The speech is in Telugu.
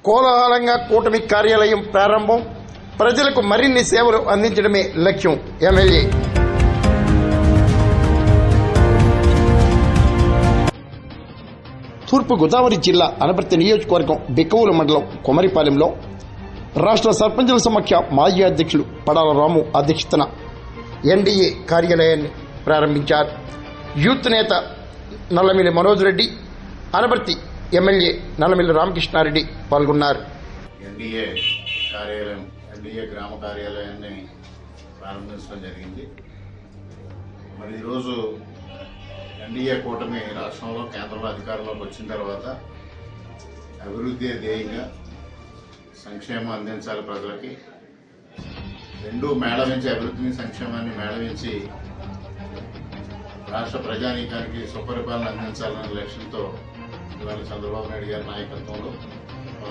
కోలాహలంగా కూటమి కార్యాలయం ప్రారంభం. ప్రజలకు మరిన్ని సేవలు అందించడమే లక్ష్యం. ఎమ్మెల్యే తూర్పు గోదావరి జిల్లా అనపర్తి నియోజకవర్గం బిక్కవూరు మండలం కొమరిపాలెంలో రాష్ట్ర సర్పంచుల సమాఖ్య మాజీ అధ్యక్షులు పడాల రాము అధ్యక్షతన ఎన్డీఏ కార్యాలయాన్ని ప్రారంభించారు. యూత్ నేత నల్లమిల్లి మనోజ్ రెడ్డి, అనపర్తి ఎమ్మెల్యే నల్లమిల్లి రామకృష్ణారెడ్డి పాల్గొన్నారు. ఎన్డీఏ గ్రామ కార్యాలయాన్ని ప్రారంభించడం జరిగింది. మరి ఈరోజు ఎన్డీఏ కూటమి రాష్ట్రంలో కేంద్రంలో అధికారంలోకి వచ్చిన తర్వాత అభివృద్ధి ధ్యేయంగా సంక్షేమం అందించాలి ప్రజలకి, రెండూ మేళవించి అభివృద్ధిని సంక్షేమాన్ని మేళవించి రాష్ట్ర ప్రజానీకానికి సుపరిపాలన అందించాలనే లక్ష్యంతో ఇవాళ చంద్రబాబు నాయుడు గారి నాయకత్వంలో